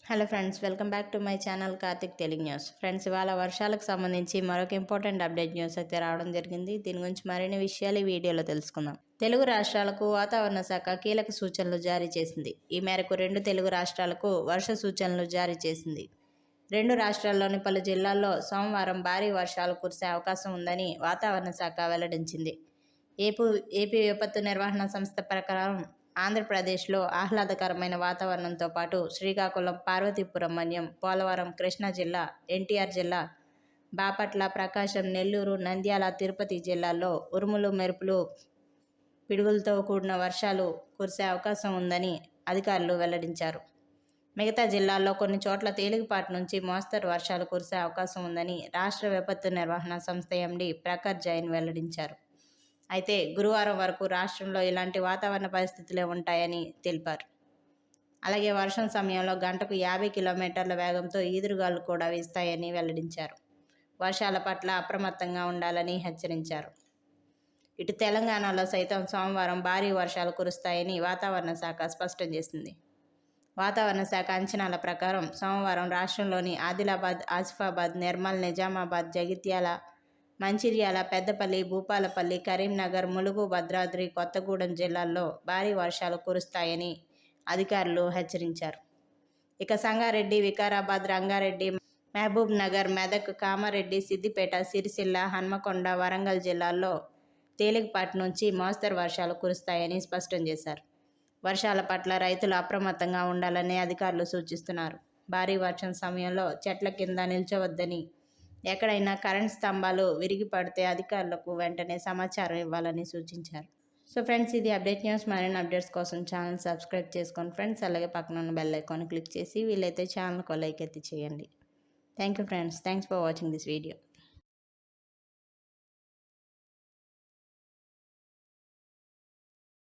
Hello friends, welcome back to my channel Karthik Telugu news. Friends, ఇవాళ వర్షాలకు సంబంధించి మరొక ఇంపార్టెంట్ అప్డేట్ న్యూస్ అయితే రావడం జరిగింది. దీని గురించి మరిన్ని విషయాలు ఈ వీడియోలో తెలుసుకుందాం. తెలుగు రాష్ట్రాలకు వాతావరణ శాఖ కీలక సూచనలు జారీ చేసింది. ఈ మేరకు 2 తెలుగు రాష్ట్రాలకు వర్ష సూచనలు జారీ చేసింది. 2 రాష్ట్రాల్లోని పలు జిల్లాల్లో సోమవారం భారీ వర్షాలు కురిసే అవకాశం ఉందని వాతావరణ శాఖ వెల్లడించింది. ఏపీ విపత్తు నిర్వహణ సంస్థ ప్రకారం ఆంధ్రప్రదేశ్లో ఆహ్లాదకరమైన వాతావరణంతో పాటు శ్రీకాకుళం, పార్వతీపురం మన్యం, పోలవరం, కృష్ణా జిల్లా, ఎన్టీఆర్ జిల్లా, బాపట్ల, ప్రకాశం, నెల్లూరు, నంద్యాల, తిరుపతి జిల్లాల్లో ఉరుములు, మెరుపులు, పిడుగులతో కూడిన వర్షాలు కురిసే అవకాశం ఉందని అధికారులు వెల్లడించారు. మిగతా జిల్లాల్లో కొన్ని చోట్ల తేలికపాటి నుంచి మోస్తరు వర్షాలు కురిసే అవకాశం ఉందని రాష్ట్ర విపత్తు నిర్వహణ సంస్థ ఎండీ ప్రఖర్ జైన్ వెల్లడించారు. అయితే గురువారం వరకు రాష్ట్రంలో ఇలాంటి వాతావరణ పరిస్థితులే ఉంటాయని తెలిపారు. అలాగే వర్షం సమయంలో గంటకు 50 కిలోమీటర్ల వేగంతో ఈదురుగాలు కూడా వీస్తాయని వెల్లడించారు. వర్షాల పట్ల అప్రమత్తంగా ఉండాలని హెచ్చరించారు. ఇటు తెలంగాణలో సైతం సోమవారం భారీ వర్షాలు కురుస్తాయని వాతావరణ శాఖ స్పష్టం చేసింది. వాతావరణ శాఖ అంచనాల ప్రకారం సోమవారం రాష్ట్రంలోని ఆదిలాబాద్, ఆసిఫాబాద్, నిర్మల్, నిజామాబాద్, జగిత్యాల, మంచిర్యాల, పెద్దపల్లి, భూపాలపల్లి, కరీంనగర్, ములుగు, భద్రాద్రి, కొత్తగూడెం జిల్లాల్లో భారీ వర్షాలు కురుస్తాయని అధికారులు హెచ్చరించారు. ఇక సంగారెడ్డి, వికారాబాద్, రంగారెడ్డి, మహబూబ్ నగర్, మెదక్, కామారెడ్డి, సిద్దిపేట, సిరిసిల్ల, హన్మకొండ, వరంగల్ జిల్లాల్లో తేలికపాటి నుంచి మోస్తరు వర్షాలు కురుస్తాయని స్పష్టం చేశారు. వర్షాల పట్ల రైతులు అప్రమత్తంగా ఉండాలని అధికారులు సూచిస్తున్నారు. భారీ వర్షం సమయంలో చెట్ల కింద నిల్చోవద్దని, ఎక్కడైనా కరెంట్ స్తంభాలు విరిగి పడితే అధికారులకు వెంటనే సమాచారం ఇవ్వాలని సూచించారు. సో ఫ్రెండ్స్, ఇది అప్డేట్ న్యూస్. మరిన్ని అప్డేట్స్ కోసం ఛానల్ సబ్స్క్రైబ్ చేసుకోండి ఫ్రెండ్స్. అలాగే పక్కన ఉన్న బెల్ ఐకాన్ క్లిక్ చేసి వీలైతే ఛానల్కి లైక్ అయితే చేయండి. Thank you friends. Thanks for watching this video.